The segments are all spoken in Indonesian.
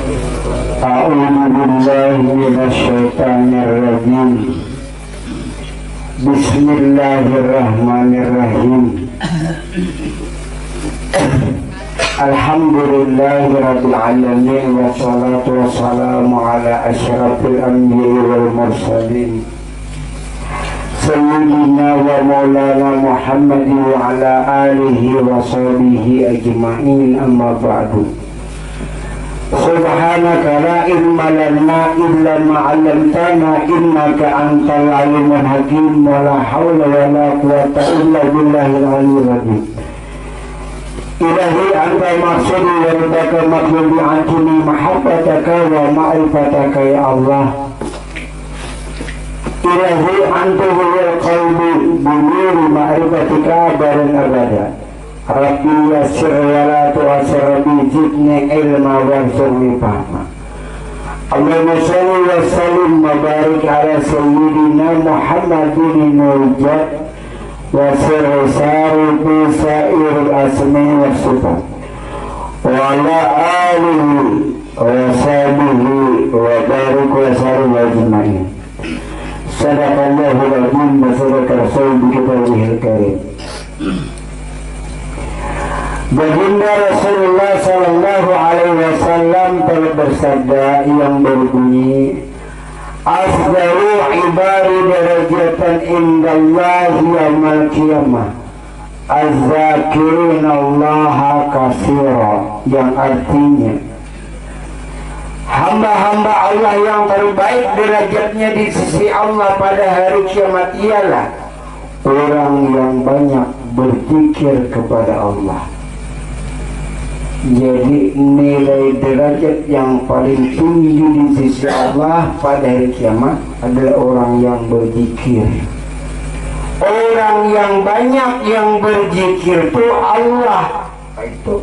A'udzu billahi minasyaitonir rajim. Bismillahirrahmanirrahim. Alhamdulillahirabbil alamin wassalatu wassalamu ala asyrafil anbiya'i wal mursalin sayyidina wa maulana Muhammadin wa ala alihi wa sahbihi ajma'in, amma ba'du. Subhanaka la ilma lana illa ma 'allamtana innaka antal alimul hakim wa la haula wa la quwwata illa billahil aliyyil azim. Ilahi anta maksudi wa ridaka maksudi antuni mahabbataka wa ma'rifataka ya Allah. Ilahi anta huwal qalbi binuri ma'rifatika abadan abada. Rabbi yassir wa la tu'assir bi zidni ilma warzuqni fahma. Allahumma shalli wa sallim wa barik ala sayyidina Muhammadin nujat wa sirri bi sa'iril asmi wa sifat wa ala alihi wa sahbihi wa barik wa sallim ajma'in. Sadaqallahul azim wa sadaqa rasulul kitabihil karim. Baginda Rasulullah sallallahu alaihi wasallam telah bersabda yang berbunyi, afdalu ibadi darajatan indallahi yaumil qiyamah az-zakirinallaha katsira, yang artinya hamba-hamba Allah yang terbaik derajatnya di sisi Allah pada hari kiamat ialah orang yang banyak berzikir kepada Allah. Jadi nilai derajat yang paling tinggi di sisi Allah pada hari kiamat adalah orang yang berzikir. Orang yang banyak yang berzikir itu Allah. Itu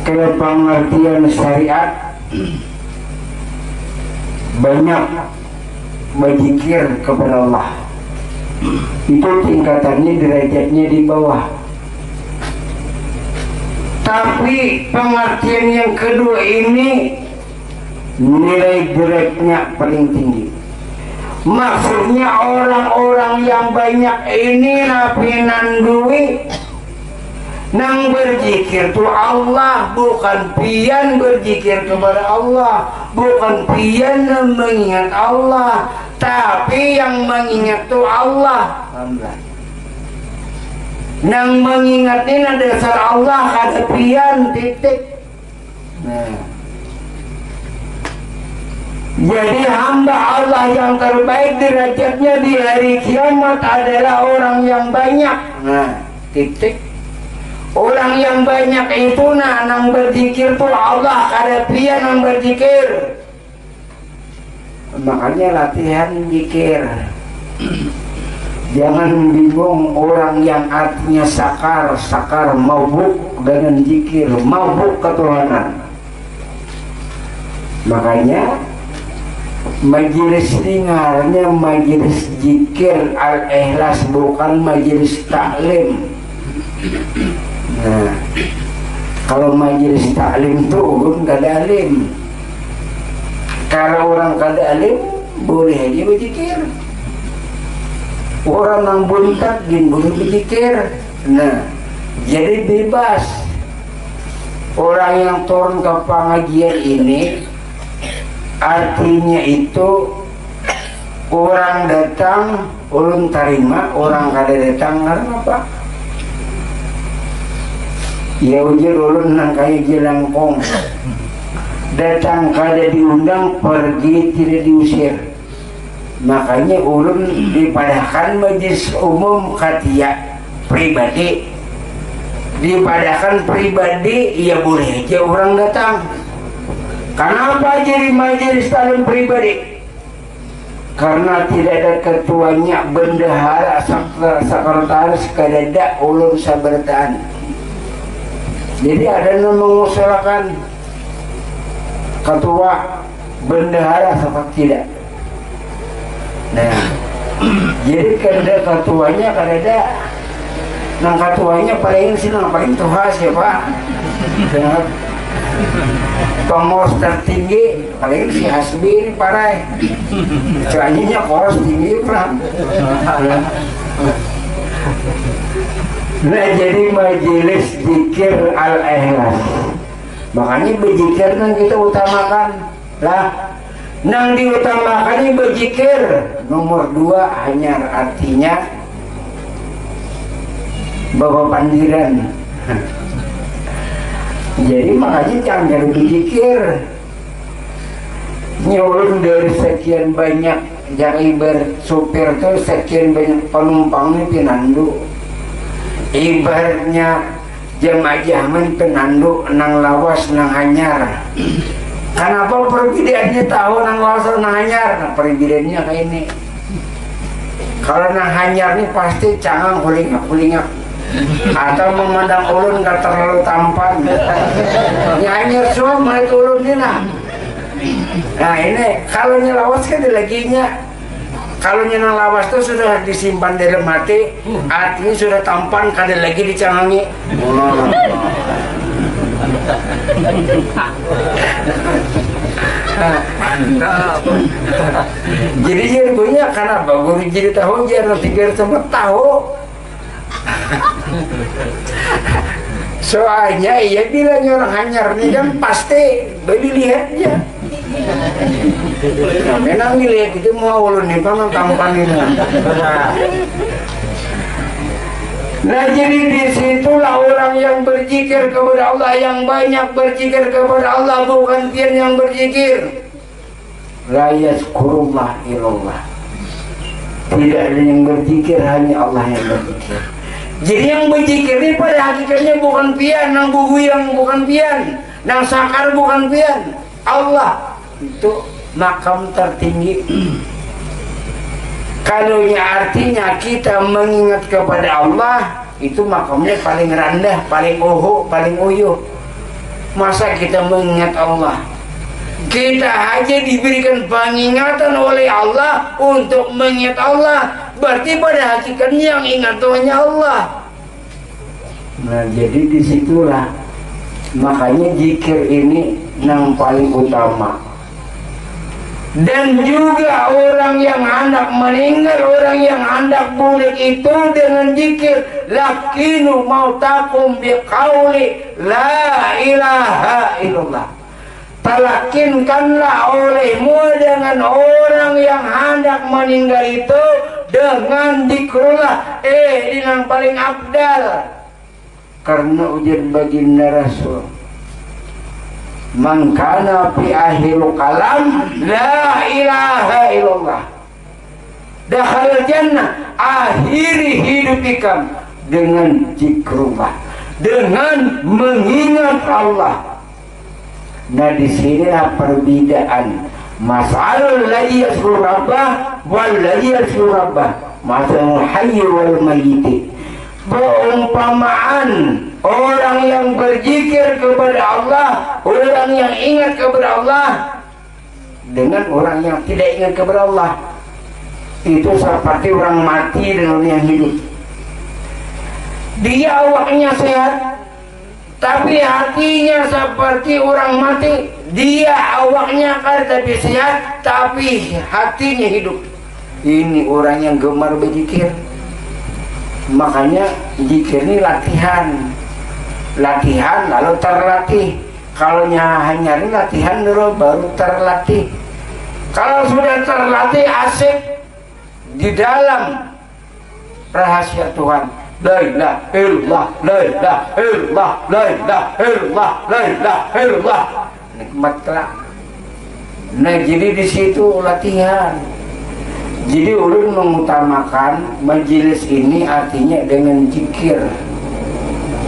kalau pengertian syariat, banyak berzikir kepada Allah. Itu tingkatannya, derajatnya di bawah. Tapi pengertian yang kedua ini nilai derajatnya paling tinggi. Maksudnya orang-orang yang banyak ini napinan duit nang berzikir tu Allah, bukan pian berzikir kepada Allah, bukan pian mengingat Allah, tapi yang mengingat tu Allah. Nang mengingat ini dasar Allah kada pian titik. Nah, jadi hamba Allah yang terbaik derajatnya di hari kiamat adalah orang yang banyak. Nah, titik. Orang yang banyak itu nang berzikir tuh Allah kada pian nang berzikir. Makanya latihan zikir. Jangan bingung orang yang artinya sakar mabuk dengan zikir, mabuk ketuhanan. Makanya majelis dengarnya majelis zikir al-ikhlas, bukan majelis taklim. Nah, kalau majelis taklim tuh orang kada alim. Kalau orang kada alim boleh aja berzikir. Orang yang buntat din boleh berzikir. Nah, jadi bebas. Orang yang turun ke pengajian ini artinya itu orang datang ulun terima, orang kada datang karena apa? Ya ujar ulun nang kaya jelangkong, datang kada diundang, pergi tidak diusir. Makanya ulun dipadahkan majlis umum katia pribadi, dipadahkan pribadi, ya boleh aja orang datang. Kenapa jadi majelis taklim pribadi? Karena tidak ada ketuanya, bendahara, sekretaris, kadada ulun sabertaan. Jadi ada yang mengusulkan ketua, bendahara, seperti tidak. Nah, jadi kada ketuanya kada, nang ketuanya paling sini paling tuha siapa? pengurus tertinggi paling si Hasbi ini parai celanyinya poros tinggi perang. Nah jadi majelis zikir al-ikhlas, makanya berzikir nang kita utamakan lah, nang diutamakan berzikir nomor 2 hanya artinya bawa pandiran. Jadi makanya jangan berzikir nyolong dari sekian banyak yang ibarat supir tuh sekian banyak penumpangnya pinandu, ibaratnya jamaah-jamaah penandu nang lawas nang hanyar. Kenapa perbedaannya tahu nang lawas nang hanyar? Nah perbedaannya kayak ini. Kalau nang hanyar ini pasti cangang hulingak atau memandang ulun gak terlalu tampan. Hanyar semua melihat ulun ini nah. Nah ini kalau nyelawas kan laginya. Kalau nyenang lawas itu sudah disimpan dalam hati, artinya sudah tampan, kada lagi dicangangi. Jadi punya karena bagus jadi tahu jangan tiga sempat tahu. Soalnya iya bilang orang hanyar nih kan pasti beli lihatnya. Memang lihat itu mau ulun nih paman tampan ini. Nah jadi disitulah orang yang berzikir kepada Allah, yang banyak berzikir kepada Allah, bukan pian yang berzikir. La yazkurullah illallah. Tidak ada yang berzikir, hanya Allah yang berzikir. Jadi yang berzikir ini pada hakikatnya bukan pian, nang bubu yang bukan pian, nang sakar bukan pian. Allah itu makam tertinggi. Kalau artinya kita mengingat kepada Allah, itu makamnya paling rendah, paling uhu, paling uyuh. Masa kita mengingat Allah? Kita hanya diberikan pengingatan oleh Allah untuk mengingat Allah. Berarti pada hakikatnya yang ingat hanya Allah. Nah jadi disitulah makanya zikir ini yang paling utama. Dan juga orang yang hendak meninggal, orang yang hendak bulik itu dengan zikir lakinu mautakum biqauli la ilaha illallah. Talakinkanlah olehmu dengan orang yang hendak meninggal itu dengan zikrullah yang paling abdal. Karena ujian baginda Rasul, man kana fi akhir kalam la ilaha illallah dakhala jannah. Akhiri hidup ikam dengan zikrullah, dengan mengingat Allah. Nah disinilah perbedaan masalul ladzi yazkuru rabbah wal ladzi yazkuru rabbah, masalul hayy wal mayyit. Perumpamaan orang yang berzikir kepada Allah, orang yang ingat kepada Allah, dengan orang yang tidak ingat kepada Allah, itu seperti orang mati dengan yang hidup. Dia awaknya sehat, tapi hatinya seperti orang mati. Dia awaknya kan tapi sehat, tapi hatinya hidup. Ini orang yang gemar berzikir. Makanya zikir ini latihan lalu terlatih. Kalau hanya ini latihan dulu baru terlatih. Kalau sudah terlatih asik di dalam rahasia Tuhan. La ilaha illallah, la ilaha illallah, la ilaha illallah, la ilaha illallah. Nikmat kelak. Nah jadi di situ latihan. Jadi ulun mengutamakan majelis ini artinya dengan zikir.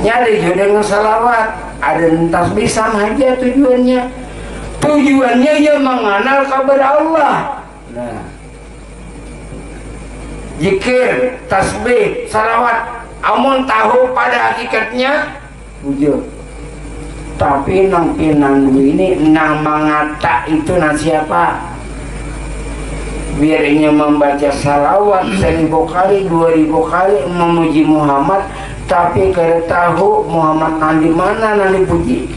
Nyari juga dengan salawat. Ada tasbih sama aja tujuannya. Tujuannya ya mengenal kepada Allah. Nah, zikir, tasbih, salawat, amun tahu pada hakikatnya wujud. Tapi nang pinandu ini nang mengata itu nang siapa? Biarnya membaca salawat 1000 kali, 2000 kali memuji Muhammad, tapi kada tahu Muhammad nanti mana nanti puji.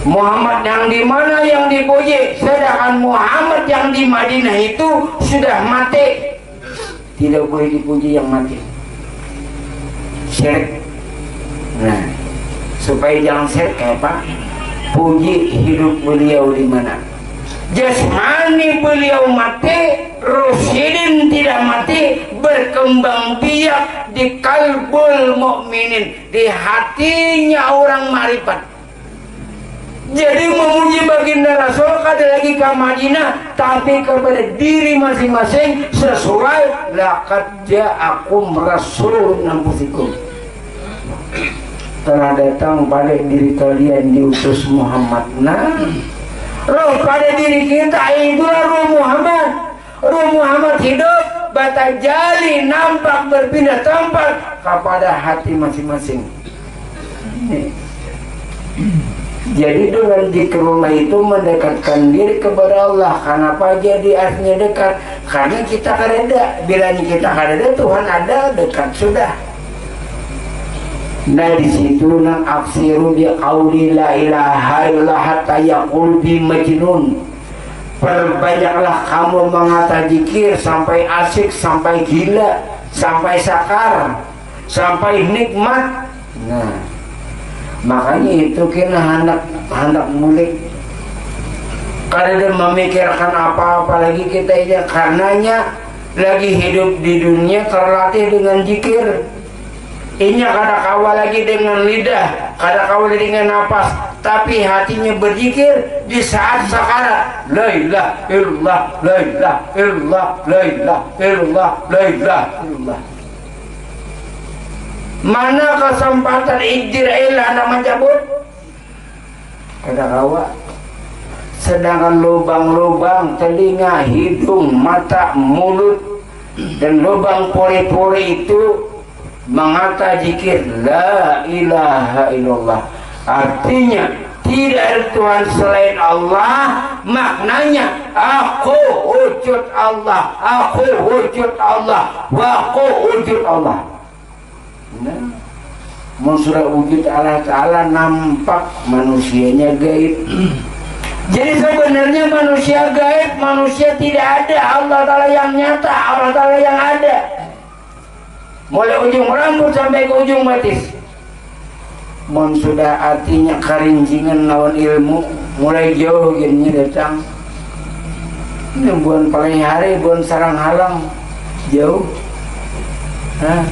Muhammad yang di mana yang dipuji, sedangkan Muhammad yang di Madinah itu sudah mati. Tidak boleh dipuji yang mati, syirik. Nah, supaya jangan syirik kayak apa? Puji hidup beliau di mana. Jasmani beliau mati, Rusyidin tidak mati, berkembang biak di kalbul mukminin, di hatinya orang marifat. Jadi memuji baginda Rasul kada lagi ke Madinah, tapi kepada diri masing-masing sesuai laqad ja'akum rasulun min anfusikum. Telah datang pada diri kalian diutus Muhammad. Nah, roh pada diri kita itulah roh Muhammad. Roh Muhammad hidup, bata jali nampak berpindah tempat kepada hati masing-masing. Jadi dengan zikrullah itu mendekatkan diri kepada Allah. Kenapa jadi artinya dekat? Karena kita kada. Bila kita kada, Tuhan ada, dekat sudah. Nah di situ nang aksiru bi qauli la ilaha illallah hatta yaqul bi majnun. Perbanyaklah kamu mengata zikir sampai asik, sampai gila, sampai sakar, sampai nikmat. Nah, makanya itu kena hendak mulik. Karena memikirkan apa-apa lagi kita ini, karenanya lagi hidup di dunia terlatih dengan zikir. Ini kada kawal lagi dengan lidah, kada kawal dengan nafas, tapi hatinya berzikir di saat sakarat. La ilaha illallah, la ilaha illallah, la ilaha illallah, la ilaha illallah. Mana kesempatan ijra'il anak mencabut? Kada kawal. Sedangkan lubang-lubang telinga, hidung, mata, mulut dan lubang pori-pori itu mengata zikir la ilaha illallah. Artinya tidak ada Tuhan selain Allah. Maknanya aku wujud Allah, aku wujud Allah, wa aku wujud Allah. Nah, sudah wujud Allah Ta'ala nampak, manusianya gaib. Jadi sebenarnya manusia gaib, manusia tidak ada. Allah Ta'ala yang nyata, Allah Ta'ala yang ada. Mulai ujung rambut sampai ke ujung batis. Mon sudah artinya karincingan lawan ilmu, mulai jauh gini datang. Ini bukan paling hari, bukan sarang halang, jauh. Hah?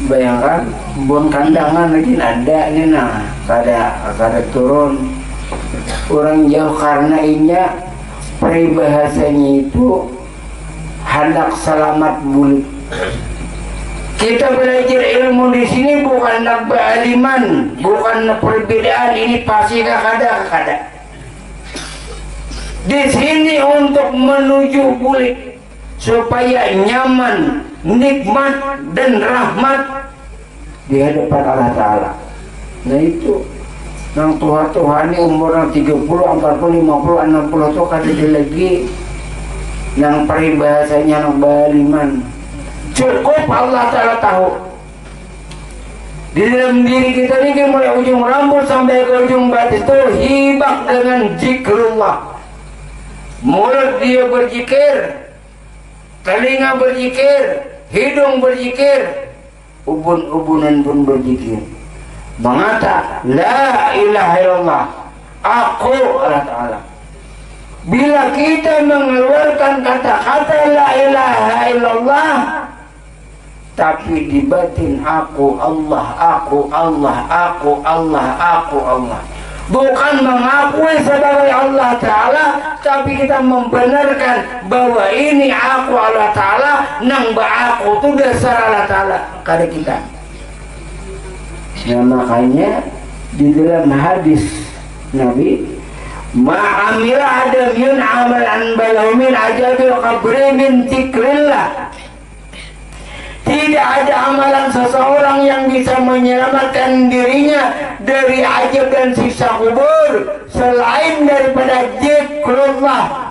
Bayangkan, bukan kandangan lagi ada ini, nah kada turun. Orang jauh karena inya peribahasanya itu hendak selamat bulik. Kita belajar ilmu di sini bukan nak beraliman, bukan perbedaan ini pasti kada. Di sini untuk menuju bulik supaya nyaman, nikmat dan rahmat di hadapan Allah Ta'ala. Nah itu nang Tuhan ini umur 30, 40, 50, 60 tuh kada lagi nang peribahasanya nang beraliman. Cukup Allah Ta'ala tahu. Di dalam diri kita ini mulai ujung rambut sampai ke ujung batis itu hibak dengan zikrullah. Mulut dia berzikir, telinga berzikir, hidung berzikir, ubun-ubunan pun berzikir. Mengata la ilaha illallah, aku Allah Ta'ala. Bila kita mengeluarkan kata-kata la ilaha illallah, tapi di batin aku Allah, aku Allah, aku Allah, aku Allah. Bukan mengakui sebagai Allah Ta'ala, tapi kita membenarkan bahwa ini aku Allah Ta'ala, nang aku itu dasar Allah Ta'ala kepada kita. Nah makanya di dalam hadis Nabi, ma'amila adamyun amalan balaumin ajabil qabri min zikrillah. Tidak ada amalan seseorang yang bisa menyelamatkan dirinya dari ajab dan siksa kubur selain daripada zikrullah.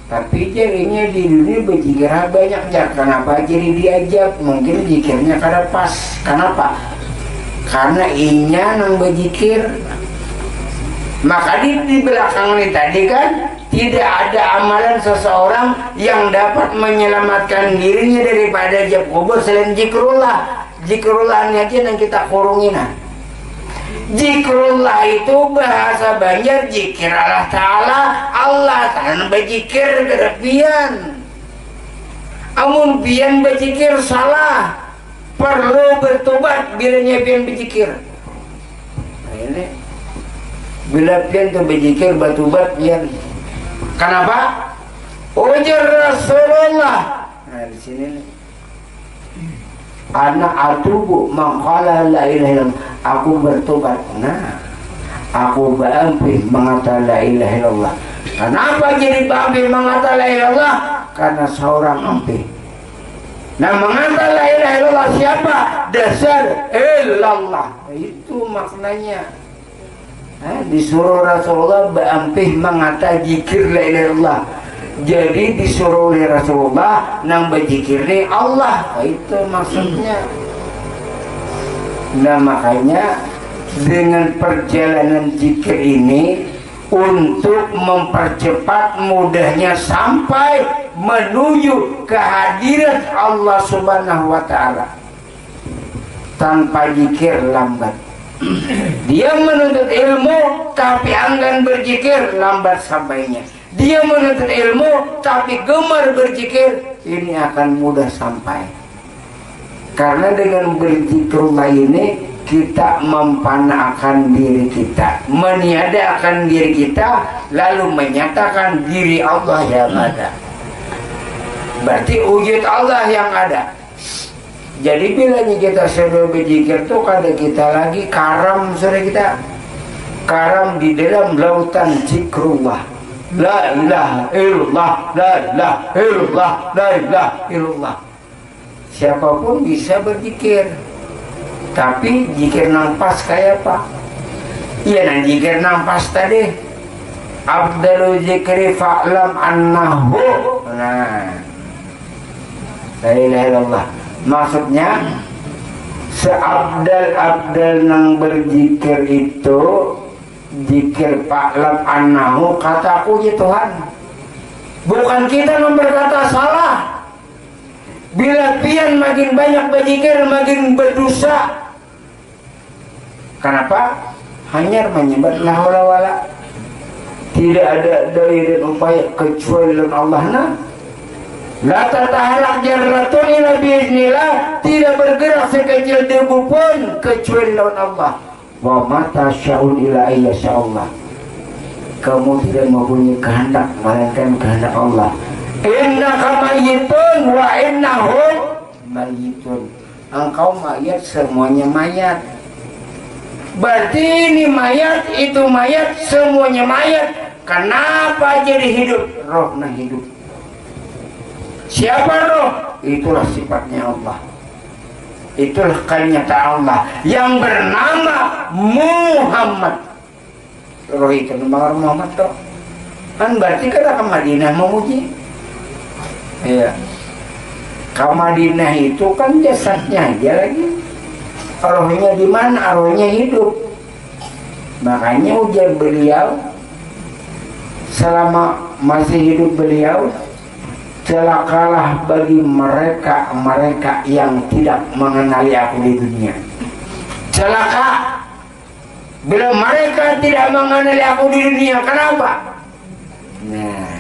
Tapi jadinya di dunia berzikir banyak ya. Kenapa jadi diajab? Mungkin zikirnya kada pas. Kenapa? Karena inya nang berzikir Maka di belakang ini tadi kan tidak ada amalan seseorang yang dapat menyelamatkan dirinya daripada azab kubur selain zikrullah. Zikrullahnya aja yang kita kurungin. Zikrullah itu bahasa Banjar zikir Allah Ta'ala, Allah Ta'ala berzikir kedepian. Amun pian berzikir salah, perlu bertobat bila pian berzikir. Nah, ini bila pian tu berzikir bertobat pian. Kenapa? Ujar Rasulullah. Nah di sini nih. Anak atubu mengqala la ilaha illallah. Aku bertobat. Nah, aku berampil mengatakan la ilaha illallah. Kenapa jadi berampil mengatakan la ilaha illallah? Karena seorang ampil. Nah, mengatakan la ilaha illallah siapa? Dasar illallah. Itu maknanya. Nah, disuruh Rasulullah berampil mengatakan zikir la ilaha illallah. Jadi disuruh oleh Rasulullah nang berzikir ni Allah. Itu maksudnya. Nah makanya dengan perjalanan zikir ini untuk mempercepat mudahnya sampai menuju kehadiran Allah Subhanahu wa Ta'ala. Tanpa zikir lambat. Dia menuntut ilmu tapi enggan berzikir, lambat sampainya. Dia menuntut ilmu tapi gemar berzikir, ini akan mudah sampai. Karena dengan berzikrullah ini kita mempanakan diri kita, meniadakan diri kita, lalu menyatakan diri Allah yang ada. Berarti wujud Allah yang ada. Jadi bila kita sudah berzikir tuh kada kita lagi karam, sudah kita karam di dalam lautan zikrullah. La ilaha illallah, la ilaha illallah, la ilaha illallah. Siapapun bisa berzikir, tapi zikir nampas kayak apa? Iya, nah zikir nampas tadi. Abdalu zikri fa'lam annahu. Nah, la ilaha illallah. Maksudnya seabdal-abdal nang berzikir itu zikir fa'lam annahu, kataku ya Tuhan. Bukan kita yang berkata salah. Bila pian makin banyak berzikir makin berdosa. Kenapa? Hanya menyebut la haula wala. Tidak ada daya dan upaya kecuali dengan Allah. Nah, la tatahalak jarratun illa biiznillah. Tidak bergerak sekecil debu pun kecuali dengan Allah. Wa mata sya'un ila ayyasha'allah. Kamu tidak mempunyai kehendak melainkan kehendak Allah. Innaka mayyitun wa innahum mayyitun. Engkau mayat, semuanya mayat. Berarti ini mayat, itu mayat, semuanya mayat. Kenapa jadi hidup? Rohnya hidup. Siapa roh? Itulah sifatnya Allah. Itulah kenyataan Allah yang bernama Muhammad. Roh itu nama Muhammad toh. Kan berarti kita ke Madinah memuji. Iya. Ke Madinah itu kan jasadnya aja lagi. Rohnya di mana? Rohnya hidup. Makanya ujar beliau selama masih hidup beliau, celakalah bagi mereka yang tidak mengenali aku di dunia. Celaka bila mereka tidak mengenali aku di dunia. Kenapa? Nah,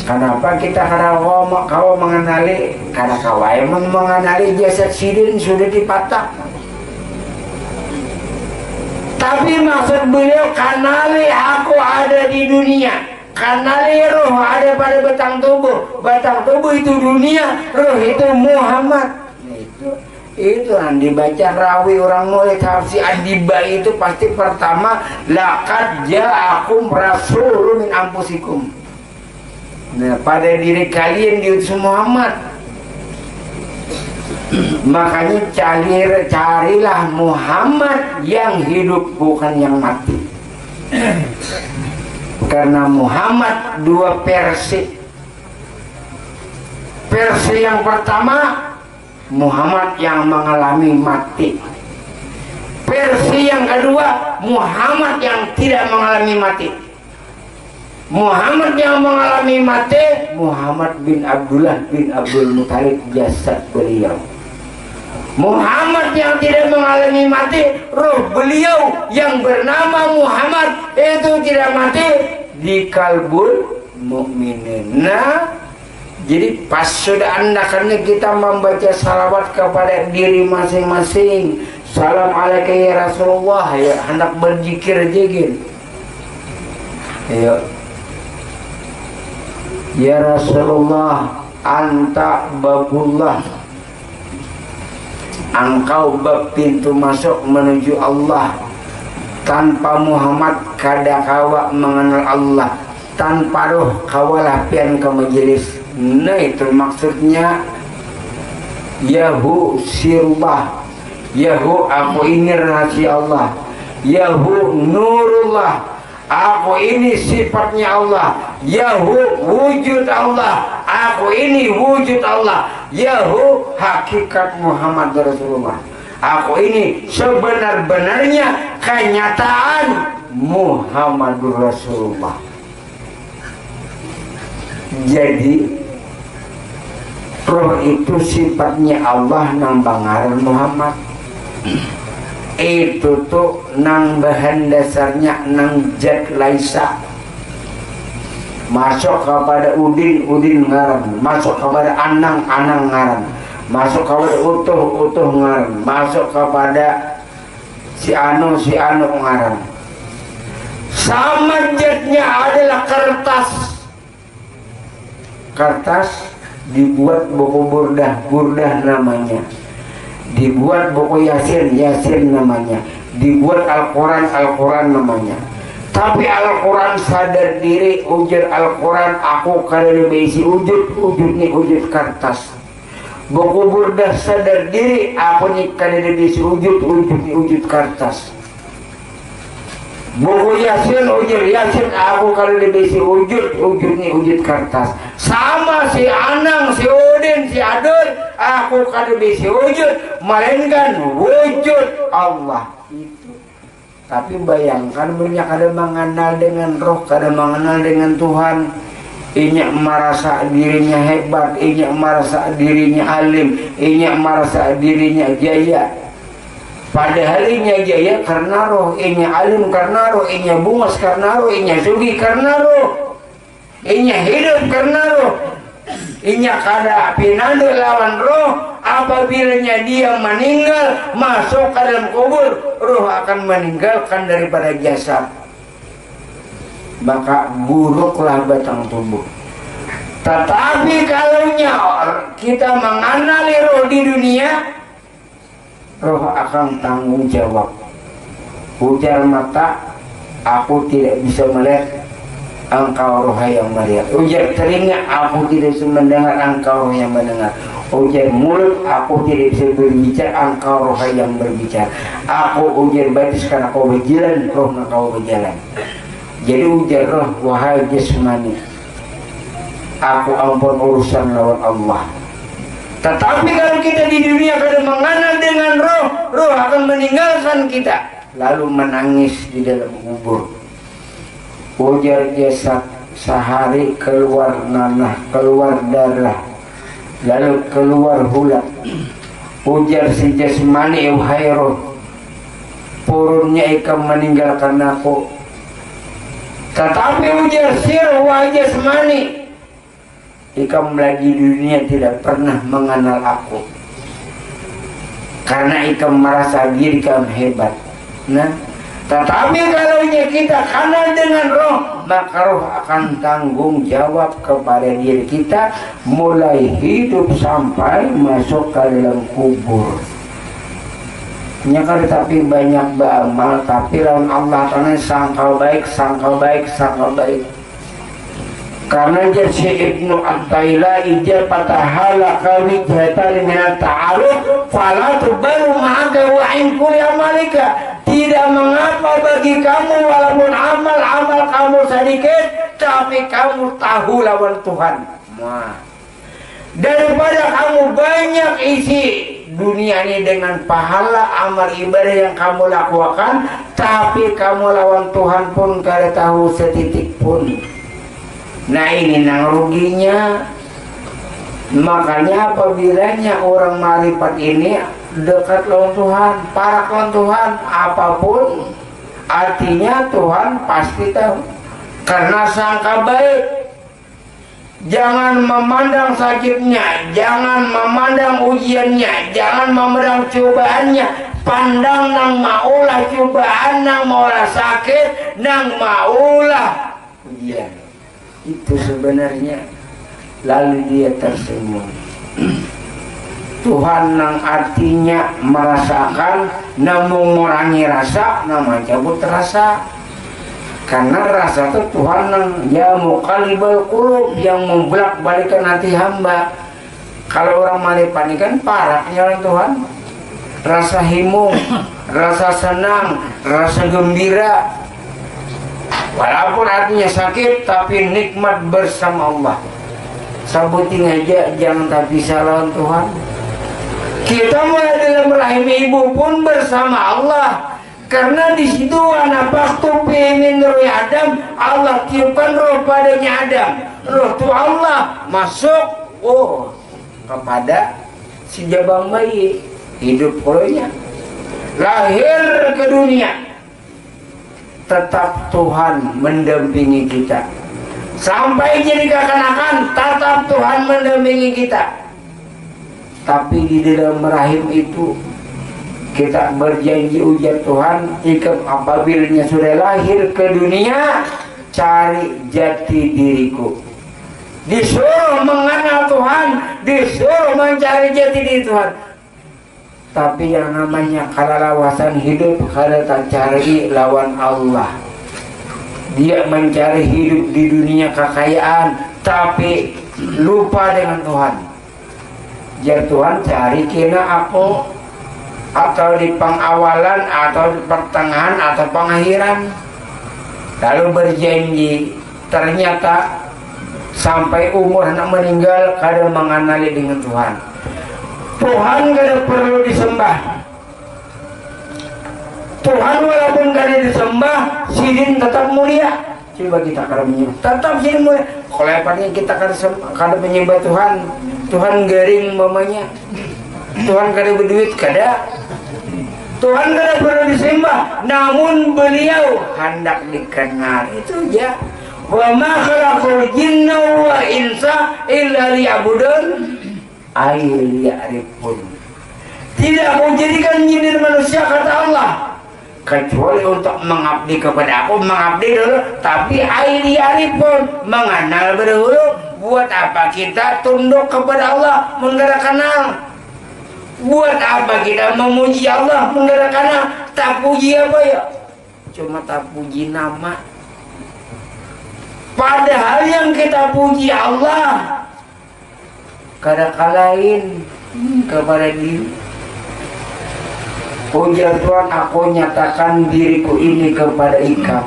kenapa kita kau mengenali? Karena kau emang mengenali jasad sidin sudah dipatah. Tapi maksud beliau, kenali aku ada di dunia. Kanali roh ada pada batang tubuh. Batang tubuh itu dunia, roh itu Muhammad. Itu yang dibaca rawi orang mulai tafsir Adiba itu pasti pertama laqad ja'akum rasulun min anfusikum. Nah, pada diri kalian diutus Muhammad. Makanya carilah Muhammad yang hidup bukan yang mati. Karena Muhammad dua versi. Versi yang pertama Muhammad yang mengalami mati. Versi yang kedua, Muhammad yang tidak mengalami mati. Muhammad yang mengalami mati, Muhammad bin Abdullah bin Abdul Muthalib, jasad beliau. Muhammad yang tidak mengalami mati, roh beliau yang bernama Muhammad itu tidak mati di kalbul mukminin. Nah, jadi pas sudah andakannya kita membaca salawat kepada diri masing-masing. Salam alaika ya Rasulullah, ya hendak berzikir jegin. Ayo. Ya Rasulullah, anta babullah. Engkau bab pintu masuk menuju Allah. Tanpa Muhammad kada kawa mengenal Allah. Tanpa roh kawalah pian ke majelis. Nah itu maksudnya. Yahu sirullah. Yahu aku ini rahasia Allah. Yahu nurullah. Aku ini sifatnya Allah. Yahu wujud Allah. Aku ini wujud Allah. Yahu hakikat Muhammad Rasulullah. Aku ini sebenar-benarnya kenyataan Muhammadur Rasulullah. Jadi roh itu sifatnya Allah nang bangaran Muhammad. Itu tuh nang bahan dasarnya nang zat laisa. Masuk kepada udin ngaran, masuk kepada anang ngaran, masuk kepada utuh ngaran, masuk kepada si anu ngaran. Sama zatnya adalah kertas dibuat buku burdah namanya, dibuat buku yasin namanya, dibuat Al-Quran namanya. Tapi Al-Quran sadar diri, ujar Al-Quran aku kada berisi wujudnya wujud kertas. Buku burdah sadar diri, aku ni kada berisi wujudnya wujud kertas. Buku yasin ujar yasin, aku kada berisi wujudnya wujud kertas. Sama si Anang, si Udin, si Adul, aku kada berisi wujud, melainkan wujud Allah. Tapi bayangkan banyak ada mengenal dengan roh, kada mengenal dengan Tuhan. Inya merasa dirinya hebat, inya merasa dirinya alim, inya merasa dirinya jaya. Padahal inya jaya karena roh, inya alim karena roh, inya bungas karena roh, inya sugi karena roh, inya hidup karena roh. Inya kada pinandu lawan roh. Apabila dia meninggal masuk ke dalam kubur, roh akan meninggalkan daripada jasad, maka buruklah batang tubuh. Tetapi kalau kita mengenali roh di dunia, roh akan tanggung jawab. Ujar mata, aku tidak bisa melihat, engkau roh yang melihat. Ujar telinga, aku tidak bisa mendengar, engkau roh yang mendengar. Ujar mulut, aku tidak bisa berbicara, engkau roh yang berbicara. Aku ujar batis karena kau berjalan, roh kau berjalan. Jadi ujar roh, wahai jasmani, aku ampun urusan lawan Allah. Tetapi kalau kita di dunia kada mengenal dengan roh, roh akan meninggalkan kita, lalu menangis di dalam kubur. Ujar jasad, sehari keluar nanah, keluar darah, lalu keluar hulat. Ujar si jasmani, wahai roh, purunnya ikam meninggalkan aku. Tetapi ujar sir, wahai jasmani, ikam lagi di dunia tidak pernah mengenal aku, karena ikam merasa diri ikam hebat. Nah, tetapi kalau kita kenal dengan roh, maka roh akan tanggung jawab kepada diri kita mulai hidup sampai masuk ke dalam kubur. Nyakar tapi banyak beramal, tapi lawan Allah karena sangkal baik. Karena jadi Ibnu At-Taila ija patahala kami jahatan minat ta'aruf fala tubaru ma'aka wa'in kuli amalika. Tidak mengapa bagi kamu walaupun amal kamu sedikit, tapi kamu tahu lawan Tuhan. Nah, daripada kamu banyak isi dunia ini dengan pahala amal ibadah yang kamu lakukan, tapi kamu lawan Tuhan pun kada tahu setitik pun. Nah ini nang ruginya. Makanya apabila orang marifat ini dekat lawan Tuhan, parak lawan Tuhan, apapun artinya Tuhan pasti tahu. Karena sangka baik, jangan memandang sakitnya, jangan memandang ujiannya, jangan memandang cobaannya. Pandang nang maulah cobaan, nang maulah sakit, nang maulah ujian. Itu sebenarnya. Lalu dia tersenyum. Tuhan nang artinya merasakan, namun mengurangi rasa, nama cabut rasa. Karena rasa itu Tuhan nang ya muqallibal qulub, yang membolak balikan hati hamba. Kalau orang marifat ini kan paraknya orang Tuhan. Rasa himung, rasa senang, rasa gembira. Walaupun artinya sakit, tapi nikmat bersama Allah. Sabutin aja, jangan tak bisa lawan Tuhan. Kita mulai dalam rahim ibu pun bersama Allah. Karena di situ anak waktu pengen roh Adam, Allah tiupkan roh padanya Adam. Roh tu Allah masuk kepada si jabang bayi, hidup rohnya, lahir ke dunia. Tetap Tuhan mendampingi kita. Sampai jadi kekanakan, tetap Tuhan mendampingi kita. Tapi di dalam rahim itu kita berjanji ujar Tuhan, jika apabila sudah lahir ke dunia, cari jati diriku. Disuruh mengenal Tuhan, disuruh mencari jati diri Tuhan. Tapi yang namanya kalalawasan hidup, kada tak cari lawan Allah. Dia mencari hidup di dunia kekayaan, tapi lupa dengan Tuhan. Ya Tuhan, cari kena aku, atau di pengawalan, atau di pertengahan, atau pengakhiran. Lalu berjanji, ternyata sampai umur anak meninggal kada mengenali dengan Tuhan. Tuhan kada perlu disembah. Tuhan walaupun kada disembah, sidin tetap mulia. Coba kita kada menyembah, tetap sidin mulia. Kalau lepasnya kita kada menyembah Tuhan, Tuhan garing mamanya. Tuhan kada berduit, kada. Tuhan kada perlu disembah, namun beliau hendak dikenal. Itu aja. Wa ma khalaqul jinna wa insa illa liya'budun ayyarifun. Tidak mau jadikan jin dan manusia, kata Allah, kecuali untuk mengabdi kepada aku, mengabdi dulu, tapi ayyarifun, mengenal berdahulu. Buat apa kita tunduk kepada Allah menggara kenal? Buat apa kita memuji Allah menggara kenal? Tak puji apa ya? Cuma tak puji nama. Padahal yang kita puji Allah kada kalahin kepada diri. Ujar Tuhan, aku nyatakan diriku ini kepada ikam.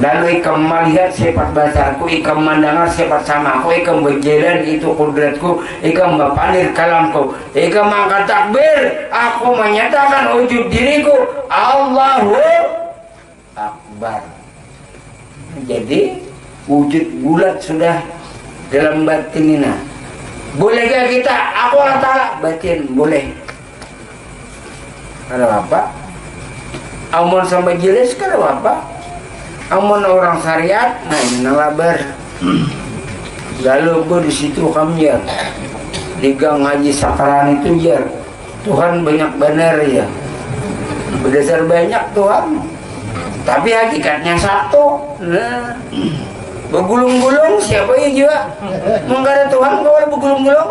Lalu ikam melihat sifat basarku, ikam mendengar sifat samaku, ikam berjalan itu kudratku, ikam berpanir kalamku, ikam angkat takbir, aku menyatakan wujud diriku Allahu Akbar. Jadi wujud bulat sudah dalam batin ini. Bolehkah kita aku Allah Ta'ala? Batin boleh. Ada apa? Amun sama jelas kada apa? Amun orang syariat, nah ini nalabar. Lalu gue di situ kami ya, di gang Haji Sakaran itu ya, Tuhan banyak benar ya, berdasar banyak Tuhan, tapi hakikatnya satu. Nah, bergulung-gulung siapa ya juga? Menggada Tuhan kau boleh bergulung-gulung?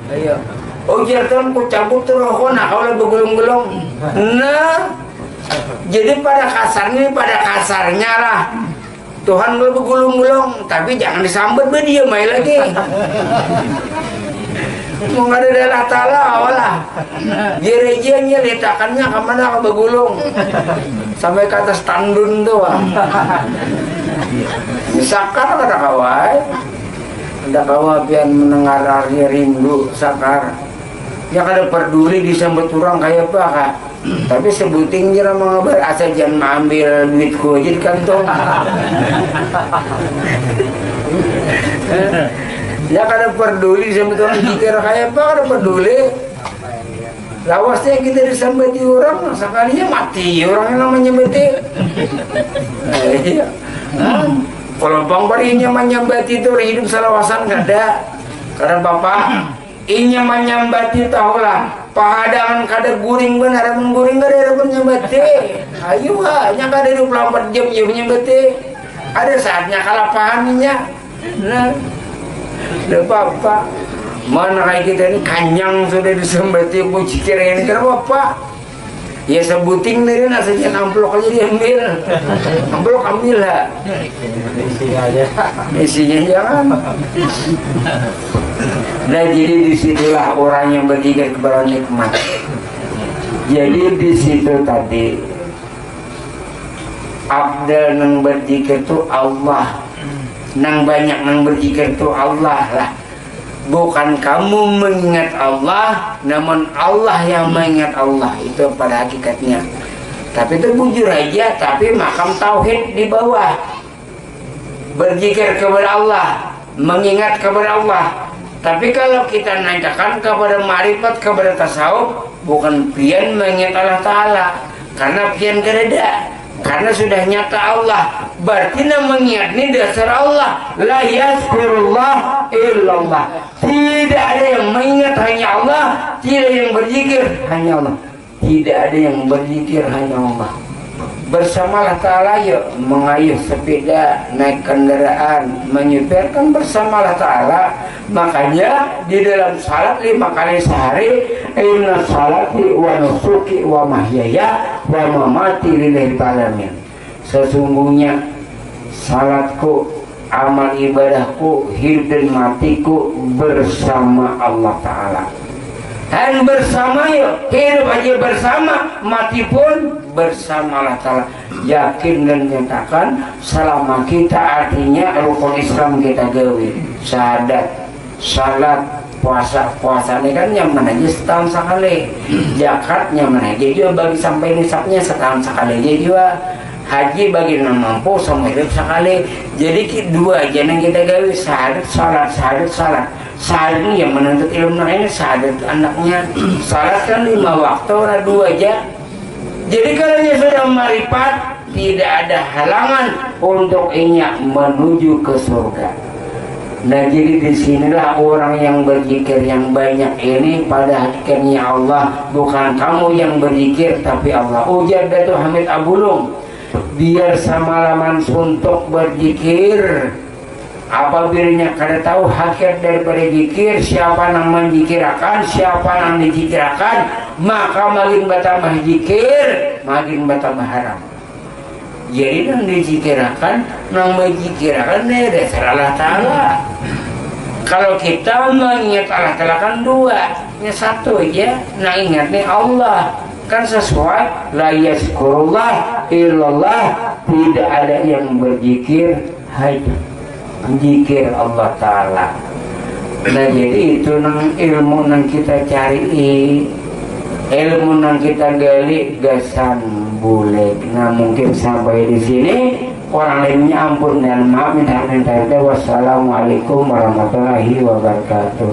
Ayo. Oh Tuhan ku cabut tuh roh nak kau boleh bergulung-gulung. Nah, jadi pada kasarnya lah Tuhan boleh bergulung-gulung, tapi jangan disambut dia main lagi. Mau ada darah tala awalah. Gerejianya letakkannya kemana kau bergulung? Sampai ke atas tandun tuh. Misalkan kata kawai, Ada kawapian mendengar hari rindu sakar. Ya kada peduli disambut orang kayak apa kak. Tapi sebuting jera mengabar asa jangan ambil duitku aja di kantong. Ya kada peduli disambut orang jikir kayak apa kada peduli. Lawasnya kita disambati orang sekalinya mati orang yang namanya mati. Iya. Kalau bang barinya menyambati itu hidup selawasan kada. Karena bapak inya menyambati tahulah pahadangan kada guring benar mengguring kada ada menyambati. Ayo hanya kada 24 jam ya menyambati. Ada saatnya kalapahannya. Nah, ada bapak mana kayak kita ini kanyang sudah disambati bujikir ini kenapa pak? Ya sebuting nih nasanya amplok aja diambil. Amplok ambil lah. Isinya jangan. Nah jadi disitulah orang yang berzikir kepada nikmat. Jadi di situ tadi abdal nang berzikir itu Allah, nang banyak nang berzikir itu Allah lah. Bukan kamu mengingat Allah, namun Allah yang mengingat Allah. Itu pada hakikatnya. Tapi itu bujur aja, tapi makam tauhid di bawah. Berzikir kepada Allah, mengingat kepada Allah. Tapi kalau kita naikkan kepada ma'rifat, kepada tasawuf, bukan pian mengingat Allah Ta'ala. Karena pian kereda. Karena sudah nyata Allah, berarti mengingat ini dasar Allah. La yazkurullah illallah. Tidak ada yang mengingat hanya Allah, tidak yang berzikir hanya Allah. Tidak ada yang berzikir hanya Allah. Bersamalah Ta'ala yuk, mengayuh sepeda, naik kendaraan, menyetirkan bersamalah Ta'ala. Makanya di dalam salat 5 kali sehari, inna salati wa nusuki wa mahyaya wa mamati lillahi alamin. Sesungguhnya salatku, amal ibadahku, hidup dan matiku bersama Allah Ta'ala. Dan bersama yuk, hidup aja bersama, mati pun bersama Allah Ta'ala. Yakin dan nyatakan selama kita artinya rukun Islam kita gawe, syahadat, salat, puasa ini kan nyaman aja setahun sekali. Zakat nyaman aja juga bagi sampai nisabnya setahun sekali aja juga. Haji bagi yang mampu sama hidup sekali. Jadi dua aja yang kita gawe, syahadat, salat, syahadat, salat. Salat ini yang menuntut ilmu ini syahadat anaknya. Salat kan 5 waktu orang 2 aja. Jadi kalau dia sudah marifat, tidak ada halangan untuk inya menuju ke surga. Nah jadi disinilah orang yang berzikir yang banyak ini pada hakikatnya Allah, bukan kamu yang berzikir tapi Allah. Ujar Datuk Hamid Abulung, biar semalaman suntuk berzikir. Apabila kada tahu hakikat daripada zikir, siapa yang menzikirakan, siapa yang dizikirakan, maka makin bertambah zikir, makin bertambah haram. Jadi yang dizikirakan, yang menzikirakan ini dasar Allah Ta'ala. Kalau kita mengingat Allah Ta'ala kan 2, ini 1 aja, nah ingat nih Allah. Kan sesuai, la yazkurullah illallah, tidak ada yang berzikir hanya zikir Allah Ta'ala. Nah jadi itu nang ilmu nang kita cari, ilmu nang kita gali gasan boleh. Nah mungkin sampai di sini kurang lebihnya ampun dan maaf minta. Wassalamualaikum warahmatullahi wabarakatuh.